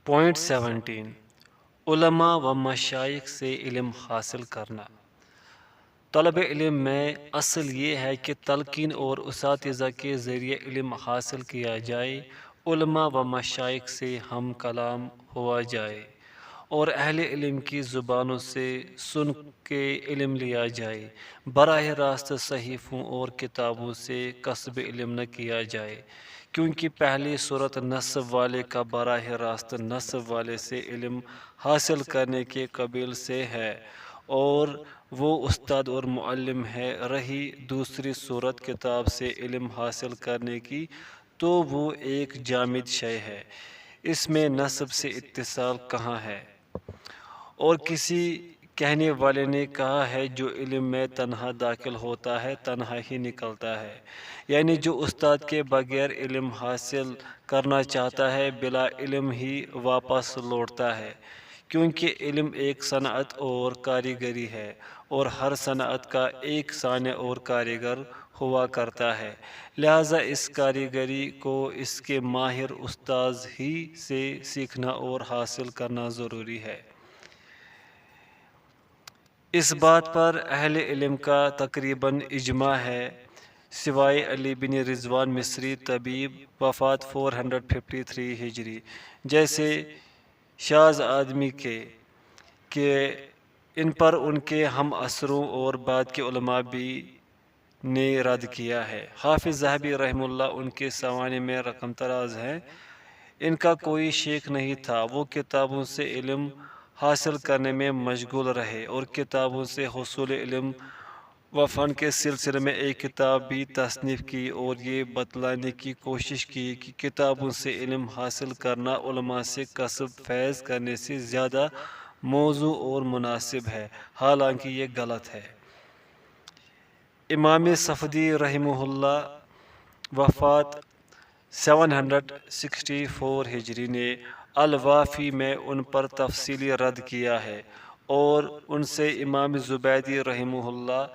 Point 17 علماء و مشائخ سے علم حاصل کرنا۔ طلب علم میں اصل یہ ہے کہ تلقین اور اساتذہ کے ذریعے علم حاصل کیا جائے، علماء و مشائخ سے ہم کلام ہوا جائے اور اہل علم کی زبانوں سے سن کے علم لیا جائے، براہ راست صحیفوں اور کتابوں سے کسب علم نہ کیا جائے، کیونکہ پہلی صورت نصب والے کا براہ راست نصب والے سے علم حاصل کرنے کے قبیل سے ہے، اور وہ استاد اور معلم ہے۔ رہی دوسری صورت کتاب سے علم حاصل کرنے کی، تو وہ ایک جامد شے ہے، اس میں نسب سے اتصال کہاں ہے؟ اور کسی کہنے والے نے کہا ہے جو علم میں تنہا داخل ہوتا ہے تنہا ہی نکلتا ہے، یعنی جو استاد کے بغیر علم حاصل کرنا چاہتا ہے بلا علم ہی واپس لوٹتا ہے، کیونکہ علم ایک صنعت اور کاریگری ہے، اور ہر صنعت کا ایک صانع اور کاریگر ہوا کرتا ہے، لہذا اس کاریگری کو اس کے ماہر استاذ ہی سے سیکھنا اور حاصل کرنا ضروری ہے۔ اس بات پر اہل علم کا تقریباً اجماع ہے، سوائے علی بن رضوان مصری طبیب، وفات 453 ہجری جیسے شاذ آدمی کے، کہ ان پر ان کے ہم عصروں اور بعد کے علماء بھی نے رد کیا ہے۔ حافظ ذہبی رحمہ اللہ ان کے سوانح میں رقم طراز ہے، ان کا کوئی شیخ نہیں تھا، وہ کتابوں سے علم حاصل کرنے میں مشغول رہے اور کتابوں سے حصول علم و فن کے سلسلے میں ایک کتاب بھی تصنیف کی اور یہ بتلانے کی کوشش کی کہ کتابوں سے علم حاصل کرنا علماء سے کسب فیض کرنے سے زیادہ موزوں اور مناسب ہے، حالانکہ یہ غلط ہے۔ امام صفدی رحمہ اللہ وفات 764 ہجری نے الوافی میں ان پر تفصیلی رد کیا ہے، اور ان سے امام زبیدی رحمہ اللہ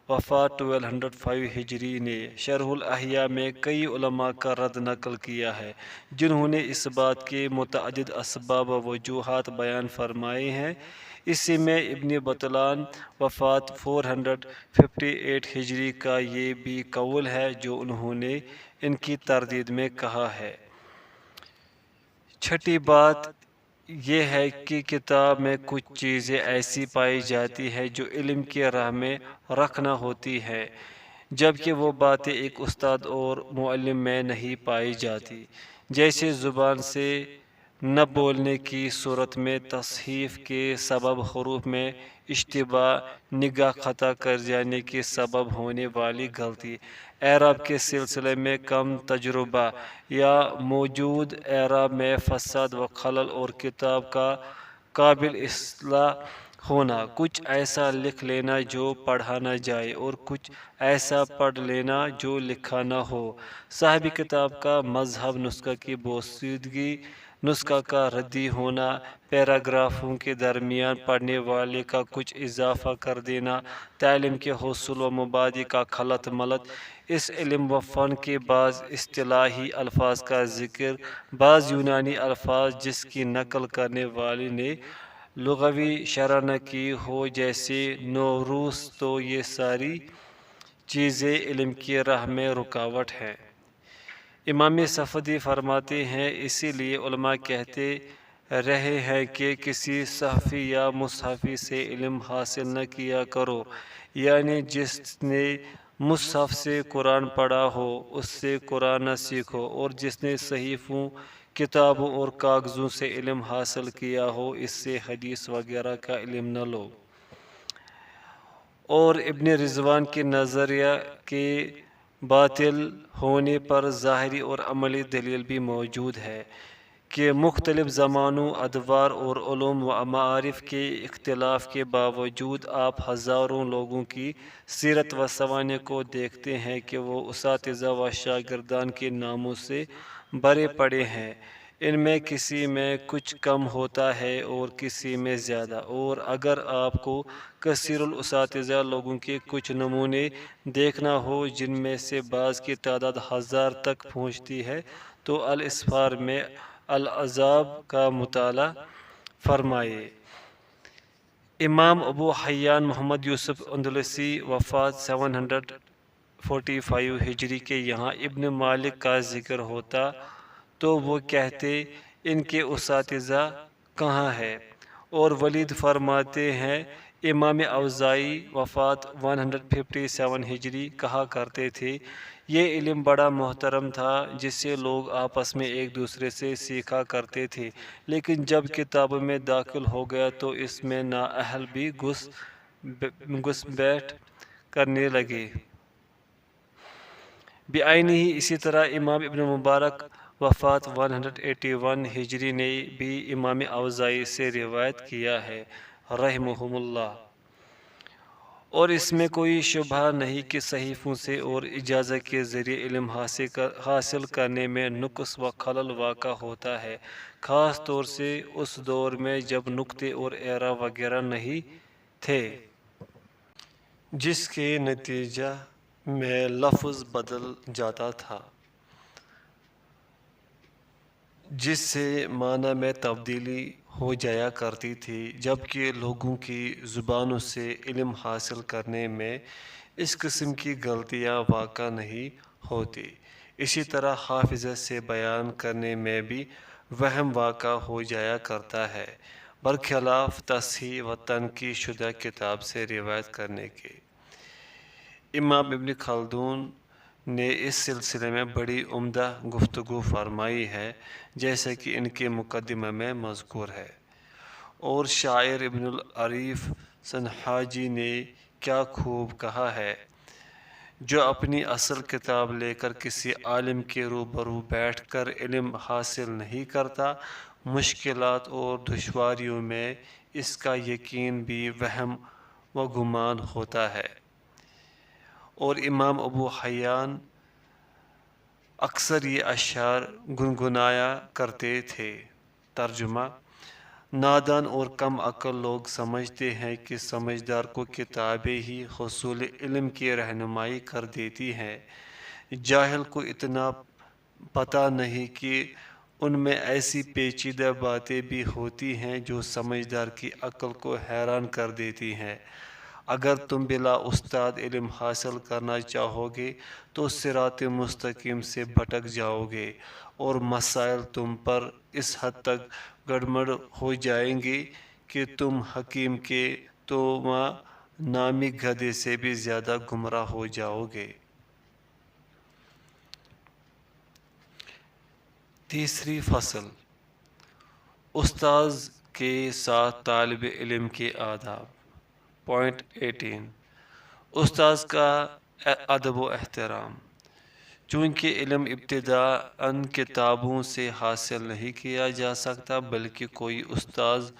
وفات 1205 ہجری نے شرح الاحیاء میں کئی علماء کا رد نقل کیا ہے، جنہوں نے اس بات کے متعدد اسباب و وجوہات بیان فرمائے ہیں۔ اسی میں ابن بطلان وفات 458 ہجری کا یہ بھی قول ہے جو انہوں نے ان کی تردید میں کہا ہے۔ چھٹی بات یہ ہے کہ کتاب میں کچھ چیزیں ایسی پائی جاتی ہیں جو علم کی راہ میں رکھنا ہوتی ہیں، جبکہ وہ باتیں ایک استاد اور معلم میں نہیں پائی جاتی، جیسے زبان سے نہ بولنے کی صورت میں تصحیف کے سبب حروف میں اشتباہ، نگاہ خطا کر جانے کے سبب ہونے والی غلطی، اعراب کے سلسلے میں کم تجربہ یا موجود اعراب میں فساد و خلل، اور کتاب کا قابل اصلاح ہونا، کچھ ایسا لکھ لینا جو پڑھا نہ جائے اور کچھ ایسا پڑھ لینا جو لکھا نہ ہو، صاحب کتاب کا مذہب نسخہ کی بوسیدگی، نسخہ کا ردی ہونا، پیراگرافوں کے درمیان پڑھنے والے کا کچھ اضافہ کر دینا، تعلیم کے حصول و مبادی کا خلط ملط، اس علم و فن کے بعض اصطلاحی الفاظ کا ذکر، بعض یونانی الفاظ جس کی نقل کرنے والے نے لغوی شرح نہ کی ہو جیسے نوروز، تو یہ ساری چیزیں علم کی راہ میں رکاوٹ ہیں۔ امام صفدی فرماتے ہیں، اسی لیے علماء کہتے رہے ہیں کہ کسی صحفی یا مصحفی سے علم حاصل نہ کیا کرو، یعنی جس نے مصحف سے قرآن پڑھا ہو اس سے قرآن نہ سیکھو، اور جس نے صحیفوں، کتابوں اور کاغذوں سے علم حاصل کیا ہو اس سے حدیث وغیرہ کا علم نہ لو۔ اور ابن رضوان کے نظریہ کے باطل ہونے پر ظاہری اور عملی دلیل بھی موجود ہے کہ مختلف زمانوں، ادوار اور علوم و معارف کے اختلاف کے باوجود آپ ہزاروں لوگوں کی سیرت و سوانح کو دیکھتے ہیں کہ وہ اساتذہ و شاگردان کے ناموں سے بھرے پڑے ہیں، ان میں کسی میں کچھ کم ہوتا ہے اور کسی میں زیادہ، اور اگر آپ کو کثیر الاساتذہ لوگوں کے کچھ نمونے دیکھنا ہو جن میں سے بعض کی تعداد ہزار تک پہنچتی ہے، تو الاسفار میں العذاب کا مطالعہ فرمائے۔ امام ابو حیان محمد یوسف اندلسی وفات 745 ہجری کے یہاں ابن مالک کا ذکر ہوتا تو وہ کہتے ان کے اساتذہ کہاں ہے، اور ولید فرماتے ہیں امام اوزاعی وفات 157 ہجری کہا کرتے تھے یہ علم بڑا محترم تھا جسے لوگ آپس میں ایک دوسرے سے سیکھا کرتے تھے، لیکن جب کتابوں میں داخل ہو گیا تو اس میں نااہل بھی گھس بیٹھ کرنے لگے۔ بعینہ ہی اسی طرح امام ابن مبارک وفات 181 ہجری نے بھی امام اوزاعی سے روایت کیا ہے رحمہم اللہ، اور اس میں کوئی شبہ نہیں کہ صحیفوں سے اور اجازت کے ذریعے علم حاصل کرنے میں نقص و خلل واقع ہوتا ہے، خاص طور سے اس دور میں جب نقطے اور اعراب وغیرہ نہیں تھے، جس کے نتیجہ میں لفظ بدل جاتا تھا، جس سے معنی میں تبدیلی ہو جایا کرتی تھی، جبکہ لوگوں کی زبانوں سے علم حاصل کرنے میں اس قسم کی غلطیاں واقع نہیں ہوتی۔ اسی طرح حافظہ سے بیان کرنے میں بھی وہم واقع ہو جایا کرتا ہے، برخلاف تصحیح و تنقیح شدہ کتاب سے روایت کرنے کے۔ امام ابن خلدون نے اس سلسلے میں بڑی عمدہ گفتگو فرمائی ہے، جیسا کہ ان کے مقدمہ میں مذکور ہے۔ اور شاعر ابن العریف سنہاجی نے کیا خوب کہا ہے، جو اپنی اصل کتاب لے کر کسی عالم کے روبرو بیٹھ کر علم حاصل نہیں کرتا، مشکلات اور دشواریوں میں اس کا یقین بھی وہم و گمان ہوتا ہے۔ اور امام ابو حیان اکثر یہ اشعار گنگنایا کرتے تھے۔ ترجمہ: نادان اور کم عقل لوگ سمجھتے ہیں کہ سمجھدار کو کتابیں ہی حصول علم کی رہنمائی کر دیتی ہیں، جاہل کو اتنا پتہ نہیں کہ ان میں ایسی پیچیدہ باتیں بھی ہوتی ہیں جو سمجھدار کی عقل کو حیران کر دیتی ہیں۔ اگر تم بلا استاد علم حاصل کرنا چاہو گے تو صراط مستقیم سے بھٹک جاؤ گے، اور مسائل تم پر اس حد تک گڑبڑ ہو جائیں گے کہ تم حکیم کے توما نامی گدھے سے بھی زیادہ گمراہ ہو جاؤ گے۔ تیسری فصل: استاذ کے ساتھ طالب علم کے آداب۔ پوائنٹ 18: استاذ کا ادب و احترام۔ چونکہ علم ابتداءً کتابوں سے حاصل نہیں کیا جا سکتا، بلکہ کوئی استاذ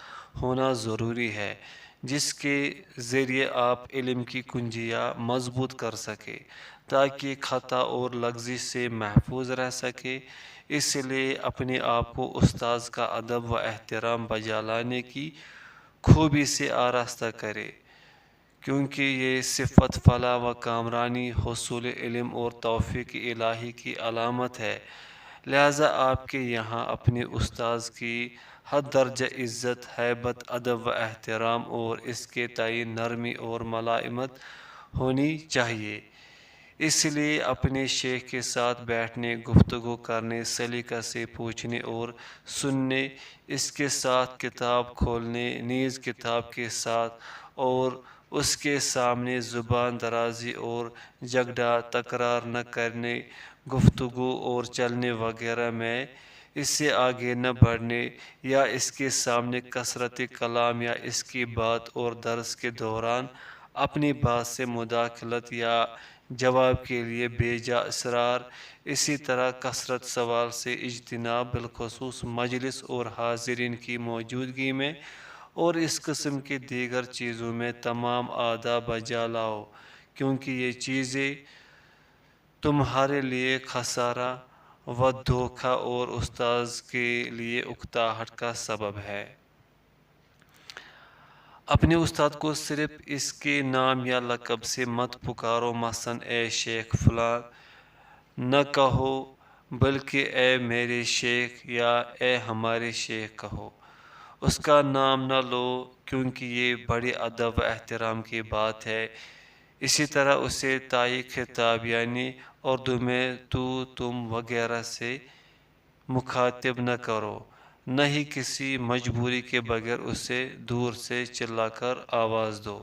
ہونا ضروری ہے جس کے ذریعے آپ علم کی کنجیاں مضبوط کر سکیں تاکہ خطا اور لغزش سے محفوظ رہ سکے۔ اس لیے اپنے آپ کو استاذ کا ادب و احترام بجا لانے کی خوبی سے آراستہ کرے، کیونکہ یہ صفت فلاح و کامرانی، حصول علم اور توفیق الہی کی علامت ہے۔ لہذا آپ کے یہاں اپنے استاذ کی حد درجہ عزت، ہیبت، ادب و احترام اور اس کے تئیں نرمی اور ملائمت ہونی چاہیے۔ اس لیے اپنے شیخ کے ساتھ بیٹھنے، گفتگو کرنے، سلیقہ سے پوچھنے اور سننے، اس کے ساتھ کتاب کھولنے، نیز کتاب کے ساتھ اور اس کے سامنے زبان درازی اور جھگڑا تکرار نہ کرنے، گفتگو اور چلنے وغیرہ میں اس سے آگے نہ بڑھنے، یا اس کے سامنے کثرت کلام یا اس کی بات اور درس کے دوران اپنی بات سے مداخلت یا جواب کے لیے بے جا اصرار، اسی طرح کثرت سوال سے اجتناب، بالخصوص مجلس اور حاضرین کی موجودگی میں، اور اس قسم کی دیگر چیزوں میں تمام آداب بجا لاؤ، کیونکہ یہ چیزیں تمہارے لیے خسارہ و دھوکہ اور استاذ کے لیے اکتاہٹ کا سبب ہے۔ اپنے استاد کو صرف اس کے نام یا لقب سے مت پکارو، مثلاً اے شیخ فلاں نہ کہو، بلکہ اے میرے شیخ یا اے ہمارے شیخ کہو۔ اس کا نام نہ لو کیونکہ یہ بڑے ادب و احترام کی بات ہے۔ اسی طرح اسے تائی خطاب یعنی اردو میں تو تم وغیرہ سے مخاطب نہ کرو، نہ ہی کسی مجبوری کے بغیر اسے دور سے چلا کر آواز دو۔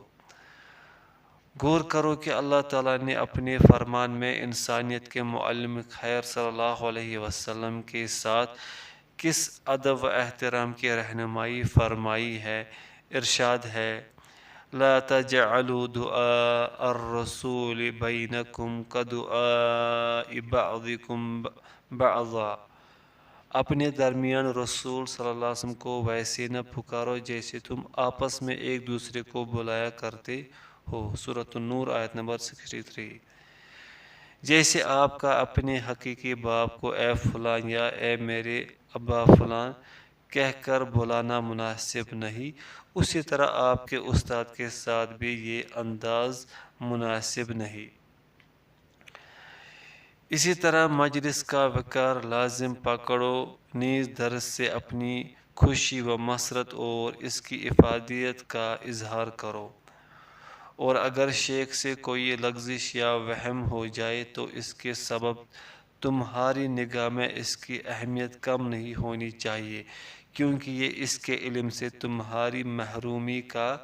غور کرو کہ اللہ تعالیٰ نے اپنے فرمان میں انسانیت کے معلم خیر صلی اللہ علیہ وسلم کے ساتھ کس ادب و احترام کی رہنمائی فرمائی ہے۔ ارشاد ہے لا تجعلوا دعاء الرسول بینکم کدعاء بعضکم بعضا، اپنے درمیان رسول صلی اللہ علیہ وسلم کو ویسے نہ پکارو جیسے تم آپس میں ایک دوسرے کو بلایا کرتے ہو۔ سورۃ النور آیت نمبر 63۔ جیسے آپ کا اپنے حقیقی باپ کو اے فلاں یا اے میرے ابا فلاں کہہ کر بلانا مناسب نہیں، اسی طرح آپ کے استاد کے ساتھ بھی یہ انداز مناسب نہیں۔ اسی طرح مجلس کا وقار لازم پکڑو، نیز درس سے اپنی خوشی و مسرت اور اس کی افادیت کا اظہار کرو، اور اگر شیخ سے کوئی لغزش یا وہم ہو جائے تو اس کے سبب تمہاری نگاہ میں اس کی اہمیت کم نہیں ہونی چاہیے، کیونکہ یہ اس کے علم سے تمہاری محرومی کا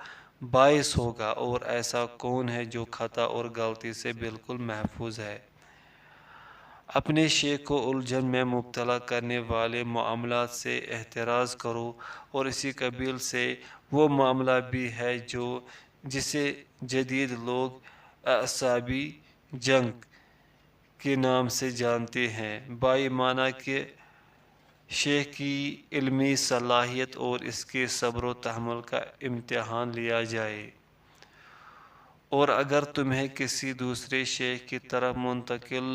باعث ہوگا، اور ایسا کون ہے جو خطا اور غلطی سے بالکل محفوظ ہے۔ اپنے شیخ کو الجھن میں مبتلا کرنے والے معاملات سے احتراز کرو، اور اسی قبیل سے وہ معاملہ بھی ہے جسے جدید لوگ اعصابی جنگ کے نام سے جانتے ہیں، بائی معنی کہ شیخ کی علمی صلاحیت اور اس کے صبر و تحمل کا امتحان لیا جائے، اور اگر تمہیں کسی دوسرے شیخ کی طرف منتقل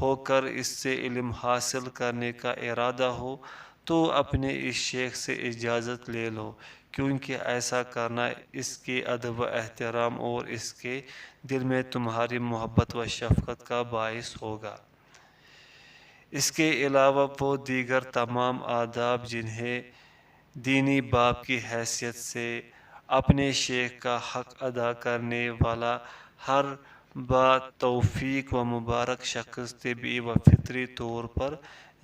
ہو کر اس سے علم حاصل کرنے کا ارادہ ہو تو اپنے اس شیخ سے اجازت لے لو، کیونکہ ایسا کرنا اس کے ادب و احترام اور اس کے دل میں تمہاری محبت و شفقت کا باعث ہوگا۔ اس کے علاوہ وہ دیگر تمام آداب جنہیں دینی باپ کی حیثیت سے اپنے شیخ کا حق ادا کرنے والا ہر با توفیق و مبارک شخص طبعی و فطری طور پر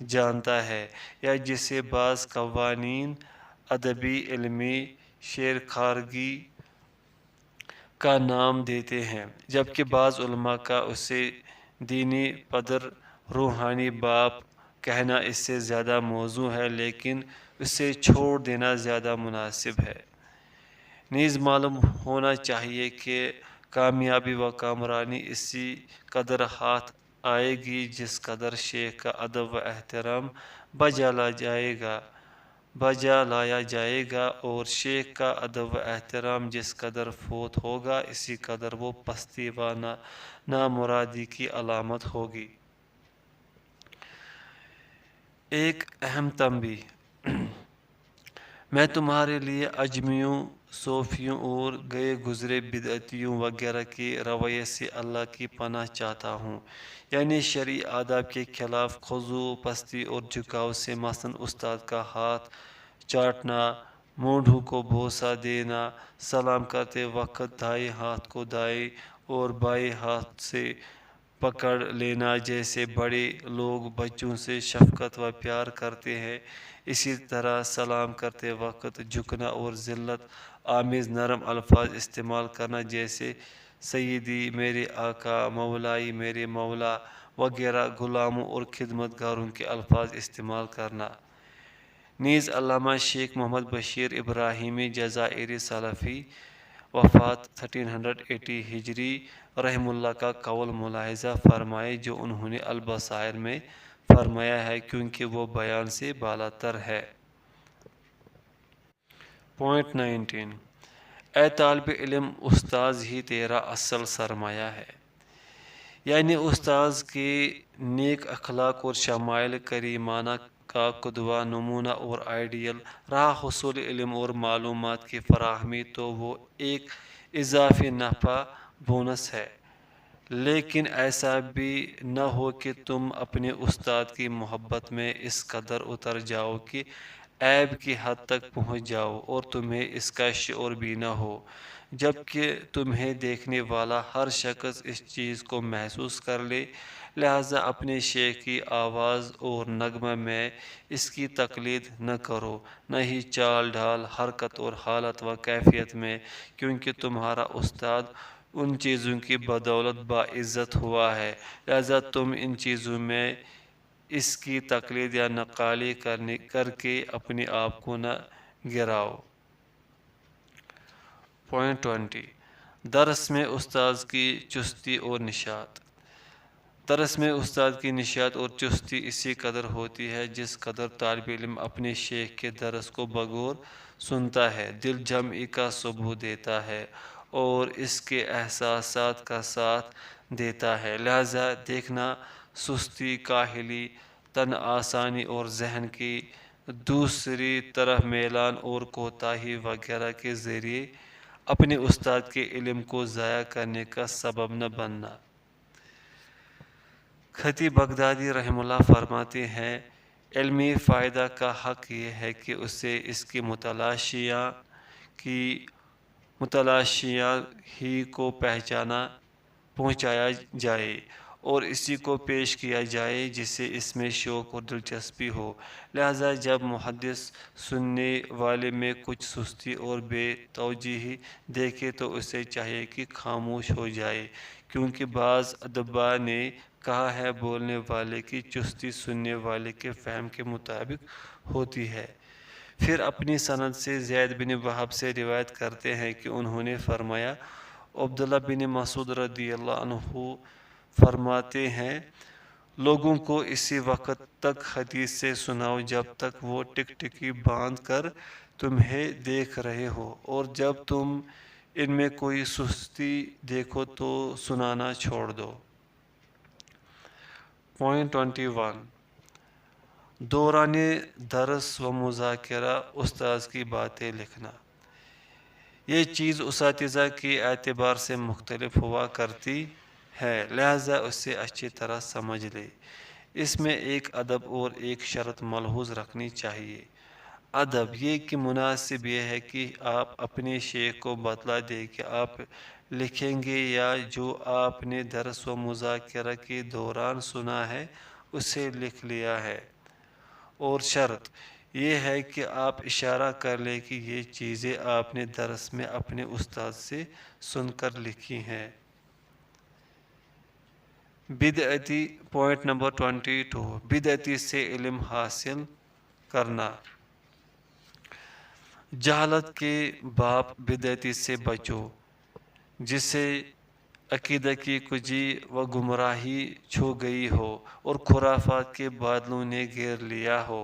جانتا ہے، یا جسے بعض قوانین ادبی علمی شیرخوارگی کا نام دیتے ہیں، جبکہ بعض علماء کا اسے دینی پدر روحانی باپ کہنا اس سے زیادہ موزوں ہے، لیکن اسے چھوڑ دینا زیادہ مناسب ہے۔ نیز معلوم ہونا چاہیے کہ کامیابی و کامرانی اسی قدر ہاتھ آئے گی جس قدر شیخ کا ادب و احترام بجا لایا جائے گا، اور شیخ کا ادب و احترام جس قدر فوت ہوگا اسی قدر وہ پستی و نامرادی کی علامت ہوگی۔ ایک اہم تنبیہ، میں تمہارے لیے اجمیوں، صوفیوں اور گئے گزرے بدعتیوں وغیرہ کے رویے سے اللہ کی پناہ چاہتا ہوں، یعنی شرعی آداب کے خلاف خضوع، پستی اور جھکاؤ سے، مثلاً استاد کا ہاتھ چاٹنا، مونڈھوں کو بوسہ دینا، سلام کرتے وقت دائیں ہاتھ کو دائیں اور بائیں ہاتھ سے پکڑ لینا جیسے بڑے لوگ بچوں سے شفقت و پیار کرتے ہیں، اسی طرح سلام کرتے وقت جھکنا اور ذلت آمیز نرم الفاظ استعمال کرنا جیسے سیدی، میرے آقا، مولائی، میرے مولا وغیرہ غلاموں اور خدمت گاروں کے الفاظ استعمال کرنا۔ نیز علامہ شیخ محمد بشیر ابراہیمی جزائری سلفی وفات 1380 ہجری رحمہ اللہ کا قول ملاحظہ فرمائے جو انہوں نے البصائر میں فرمایا ہے، کیونکہ وہ بیان سے بالاتر ہے۔ پوائنٹ 19، اے طالب علم، استاذ ہی تیرا اصل سرمایہ ہے، یعنی استاذ کے نیک اخلاق اور شمائل کریمانہ کا قدوہ، نمونہ اور آئیڈیل رہا حصول علم اور معلومات کی فراہمی تو وہ ایک اضافی نفع بونس ہے، لیکن ایسا بھی نہ ہو کہ تم اپنے استاد کی محبت میں اس قدر اتر جاؤ کہ عیب کی حد تک پہنچ جاؤ اور تمہیں اس کا شعور بھی نہ ہو، جبکہ تمہیں دیکھنے والا ہر شخص اس چیز کو محسوس کر لے۔ لہذا اپنے شیخ کی آواز اور نغمہ میں اس کی تقلید نہ کرو، نہ ہی چال ڈھال، حرکت اور حالت و کیفیت میں، کیونکہ تمہارا استاد ان چیزوں کی بدولت باعزت ہوا ہے، لہذا تم ان چیزوں میں اس کی تقلید یا نقالی کر کے اپنے آپ کو نہ گراؤ۔ پوائنٹ 20، درس میں استاذ کی چستی اور نشاط۔ درس میں استاد کی نشاط اور چستی اسی قدر ہوتی ہے جس قدر طالب علم اپنے شیخ کے درس کو بغور سنتا ہے، دل جمعی کا ثبوت دیتا ہے اور اس کے احساسات کا ساتھ دیتا ہے۔ لہذا دیکھنا، سستی، کاہلی، تن آسانی اور ذہن کی دوسری طرف میلان اور کوتاہی وغیرہ کے ذریعے اپنے استاد کے علم کو ضائع کرنے کا سبب نہ بننا۔ خطیب بغدادی رحمہ اللہ فرماتے ہیں، علمی فائدہ کا حق یہ ہے کہ اسے اس کی متلاشیاں ہی کو پہنچایا جائے اور اسی کو پیش کیا جائے جسے اس میں شوق اور دلچسپی ہو۔ لہذا جب محدث سننے والے میں کچھ سستی اور بے توجہی دیکھے تو اسے چاہیے کہ خاموش ہو جائے، کیونکہ بعض ادباء نے کہا ہے بولنے والے کی چستی سننے والے کے فہم کے مطابق ہوتی ہے۔ پھر اپنی سند سے زید بن وہب سے روایت کرتے ہیں کہ انہوں نے فرمایا، عبداللہ بن مسعود رضی اللہ عنہ فرماتے ہیں، لوگوں کو اسی وقت تک حدیث سے سناؤ جب تک وہ ٹکٹکی باندھ کر تمہیں دیکھ رہے ہو، اور جب تم ان میں کوئی سستی دیکھو تو سنانا چھوڑ دو۔ پوائنٹ 21، دوران درس و مذاکرہ استاذ کی باتیں لکھنا۔ یہ چیز اساتذہ کے اعتبار سے مختلف ہوا کرتی ہے، لہذا اسے اچھی طرح سمجھ لے۔ اس میں ایک ادب اور ایک شرط ملحوظ رکھنی چاہیے۔ ادب یہ کہ مناسب یہ ہے کہ آپ اپنے شیخ کو بتلا دیں کہ آپ لکھیں گے یا جو آپ نے درس و مذاکرہ کے دوران سنا ہے اسے لکھ لیا ہے، اور شرط یہ ہے کہ آپ اشارہ کر لیں کہ یہ چیزیں آپ نے درس میں اپنے استاد سے سن کر لکھی ہیں۔ بدعتی، پوائنٹ نمبر 22، بدعتی سے علم حاصل کرنا۔ جہالت کے باب بدعتی سے بچو، جسے عقیدہ کی کجی و گمراہی چھو گئی ہو اور خرافات کے بادلوں نے گھیر لیا ہو،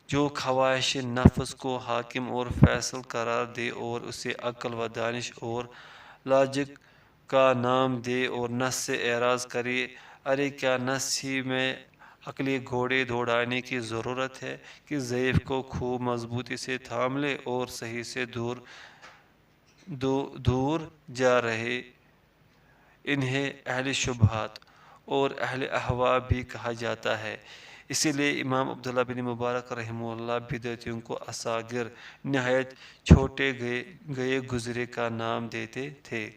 جو خواہش نفس کو حاکم اور فیصل قرار دے اور اسے عقل و دانش اور لاجک کا نام دے اور نص سے اعراض کرے۔ ارے کیا نص ہی میں عقلی گھوڑے دوڑانے کی ضرورت ہے کہ ضعیف کو خوب مضبوطی سے تھام لے اور صحیح سے دور جا رہے۔ انہیں اہل شبہات اور اہل اہواء بھی کہا جاتا ہے۔ اسی لیے امام عبداللہ بن مبارک رحمہ اللہ بدعتیوں کو اصاغر، نہایت چھوٹے گئے گزرے کا نام دیتے تھے۔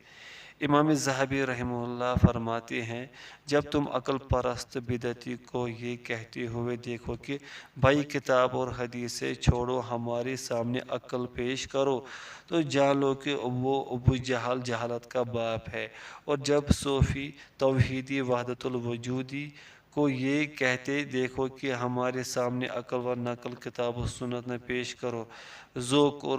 امام ذہبی رحمہ اللہ فرماتے ہیں، جب تم عقل پرست بدعتی کو یہ کہتے ہوئے دیکھو کہ بھائی کتاب اور حدیث سے چھوڑو، ہمارے سامنے عقل پیش کرو، تو جان لو کہ وہ ابو جہل جہالت کا باپ ہے۔ اور جب صوفی توحیدی وحدت الوجودی کو یہ کہتے دیکھو کہ ہمارے سامنے عقل و نقل، کتاب و سنت نہ پیش کرو، ذوق اور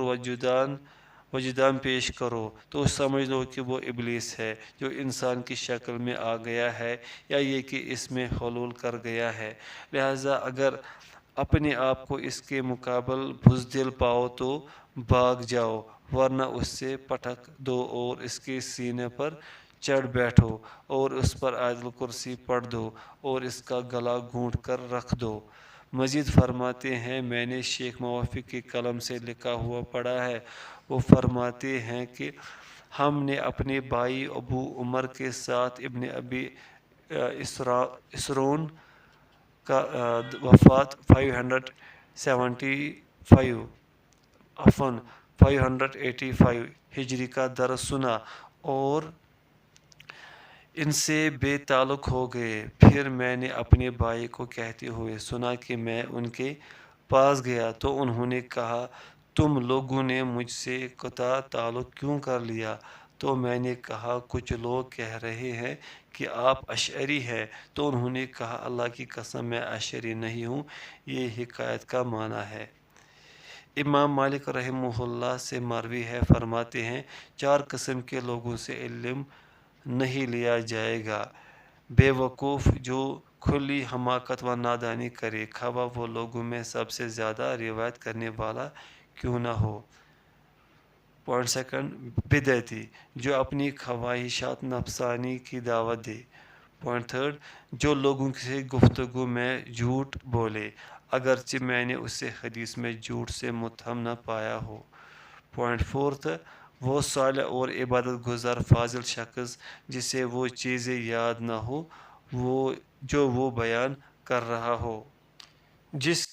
وجدان پیش کرو، تو سمجھ لو کہ وہ ابلیس ہے جو انسان کی شکل میں آ گیا ہے، یا یہ کہ اس میں حلول کر گیا ہے۔ لہذا اگر اپنے آپ کو اس کے مقابل بزدل پاؤ تو بھاگ جاؤ، ورنہ اس سے پٹک دو اور اس کے سینے پر چڑھ بیٹھو اور اس پر آیت الکرسی پڑھ دو اور اس کا گلا گھونٹ کر رکھ دو۔ مزید فرماتے ہیں، میں نے شیخ موافق کے قلم سے لکھا ہوا پڑھا ہے، وہ فرماتے ہیں کہ ہم نے اپنے بھائی ابو عمر کے ساتھ ابن ابی اسرون کا وفات 575 عفواً 585 ہجری کا درس سنا اور ان سے بے تعلق ہو گئے۔ پھر میں نے اپنے بھائی کو کہتے ہوئے سنا کہ میں ان کے پاس گیا تو انہوں نے کہا تم لوگوں نے مجھ سے قطع تعلق کیوں کر لیا؟ تو میں نے کہا کچھ لوگ کہہ رہے ہیں کہ آپ اشعری ہیں، تو انہوں نے کہا اللہ کی قسم میں اشعری نہیں ہوں، یہ حکایت کا معنی ہے۔ امام مالک رحمہ اللہ سے مروی ہے، فرماتے ہیں 4 قسم کے لوگوں سے علم نہیں لیا جائے گا: بے وقوف جو کھلی حماقت و نادانی کرے، خواہ وہ لوگوں میں سب سے زیادہ روایت کرنے والا کیوں نہ ہو۔ پوائنٹ سیکنڈ، بدعتی جو اپنی خواہشات نفسانی کی دعوت دے۔ پوائنٹ تھرڈ، جو لوگوں سے گفتگو میں جھوٹ بولے اگرچہ میں نے اسے حدیث میں جھوٹ سے متہم نہ پایا ہو۔ پوائنٹ فورتھ، وہ صالح اور عبادت گزار فاضل شخص جسے وہ چیزیں یاد نہ ہو جو وہ بیان کر رہا ہو، جس